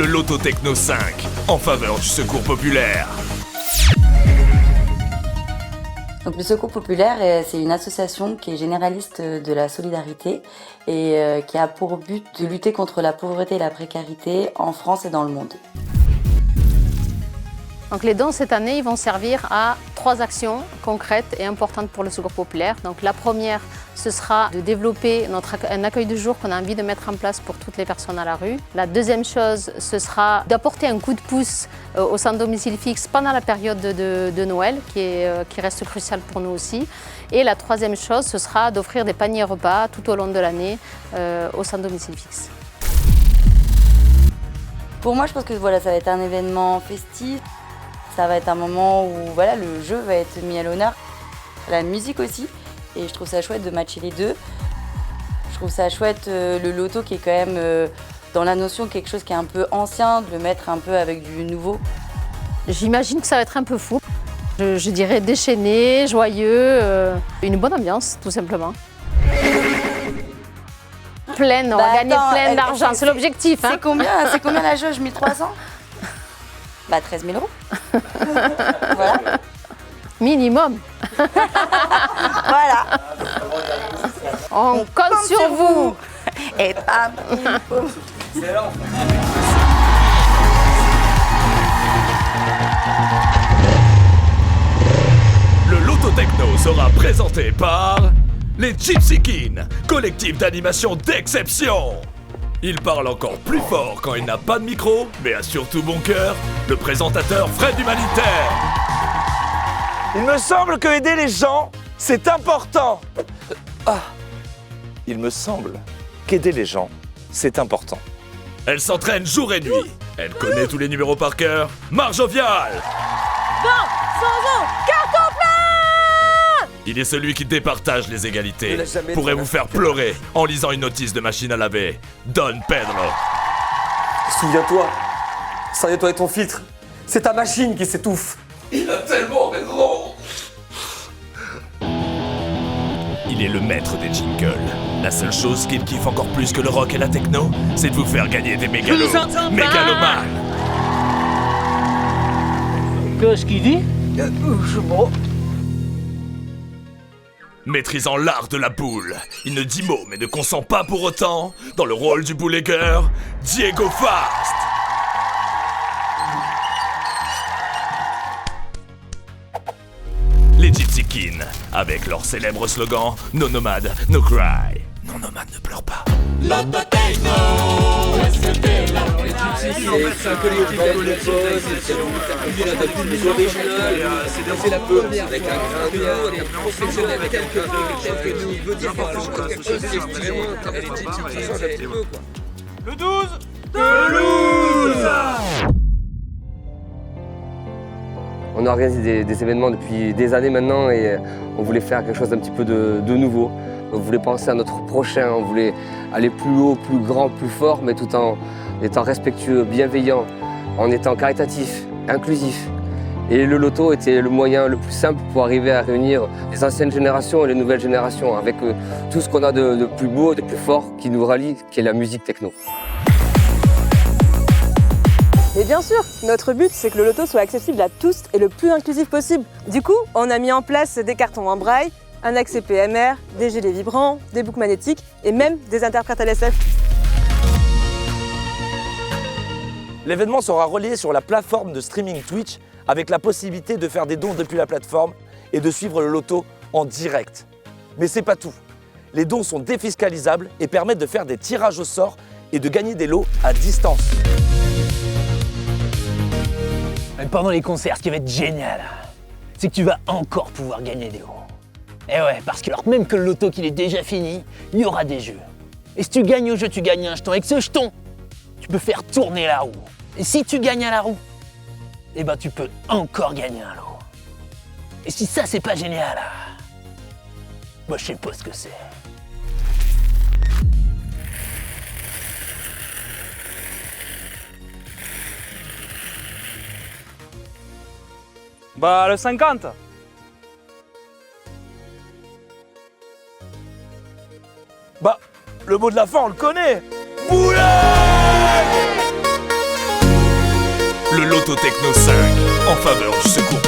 le Loto Techno 5, en faveur du Secours Populaire. Donc, le Secours Populaire, c'est une association qui est généraliste de la solidarité et qui a pour but de lutter contre la pauvreté et la précarité en France et dans le monde. Donc les dons cette année, ils vont servir à 3 actions concrètes et importantes pour le Secours Populaire. Donc la première, ce sera de développer un accueil de jour qu'on a envie de mettre en place pour toutes les personnes à la rue. La deuxième chose, ce sera d'apporter un coup de pouce au sans domicile fixe pendant la période de Noël, qui reste cruciale pour nous aussi. Et la troisième chose, ce sera d'offrir des paniers repas tout au long de l'année au sans domicile fixe. Pour moi, je pense que voilà, ça va être un événement festif. Ça va être un moment où voilà, le jeu va être mis à l'honneur, la musique aussi, et je trouve ça chouette de matcher les deux. Je trouve ça chouette le loto qui est quand même dans la notion quelque chose qui est un peu ancien, de le mettre un peu avec du nouveau. J'imagine que ça va être un peu fou. Je dirais déchaîné, joyeux, une bonne ambiance tout simplement. Pleine, on va gagner plein d'argent, c'est l'objectif. C'est combien la jauge, 1300 ? Bah 13 000 €. Voilà. Minimum. Voilà. On compte sur vous. Et bam. Le Loto Techno sera présenté par les Gypsy Kings, collectif d'animation d'exception. Il parle encore plus fort quand il n'a pas de micro, mais a surtout bon cœur, le présentateur Fred Humanitaire. Il me semble que aider les gens, c'est important. Il me semble qu'aider les gens, c'est important. Elle s'entraîne jour et nuit. Elle connaît tous les numéros par cœur. Marc Jovial. Carton plein. Il est celui qui départage les égalités. Pourrait vous faire pleurer en lisant une notice de machine à laver. Don Pedro. Souviens-toi et ton filtre. C'est ta machine qui s'étouffe. Il a tellement raison. Il est le maître des jingles. La seule chose qu'il kiffe encore plus que le rock et la techno, c'est de vous faire gagner des mégalomanes. Qu'est-ce qu'il dit? Maîtrisant l'art de la boule, il ne dit mot mais ne consent pas pour autant dans le rôle du bootlegger, Diego Fast. Les Gypsy Kings, avec leur célèbre slogan No Nomad, No Cry. Non nomade ne pleure pas. Loto Techno, les Gypsy Kings, c'est un collectif c'est la première avec un grain d'humour, avec un professionnel, avec quelques nous veut dire quelque chose qui est vraiment les Gypsy Kings, ça change un petit peu quoi. Le 12 Toulouse. On organise des événements depuis des années maintenant et on voulait faire quelque chose d'un petit peu de nouveau. On voulait penser à notre prochain, on voulait aller plus haut, plus grand, plus fort, mais tout en étant respectueux, bienveillant, en étant caritatif, inclusif. Et le loto était le moyen le plus simple pour arriver à réunir les anciennes générations et les nouvelles générations avec tout ce qu'on a de plus beau, de plus fort qui nous rallie, qui est la musique techno. Mais bien sûr, notre but c'est que le loto soit accessible à tous et le plus inclusif possible. Du coup, on a mis en place des cartons en braille, un accès PMR, des gilets vibrants, des boucles magnétiques et même des interprètes LSF. L'événement sera relié sur la plateforme de streaming Twitch avec la possibilité de faire des dons depuis la plateforme et de suivre le loto en direct. Mais c'est pas tout. Les dons sont défiscalisables et permettent de faire des tirages au sort et de gagner des lots à distance. Pendant les concerts, ce qui va être génial, c'est que tu vas encore pouvoir gagner des lots. Et ouais, parce que alors même que le loto qu'il est déjà fini, il y aura des jeux. Et si tu gagnes au jeu, tu gagnes un jeton. Avec ce jeton, tu peux faire tourner la roue. Et si tu gagnes à la roue, eh ben tu peux encore gagner un lot. Et si ça c'est pas génial, moi je sais pas ce que c'est. Bah le 50. Bah, le mot de la fin on le connaît. Boulet! Techno 5 en faveur du secours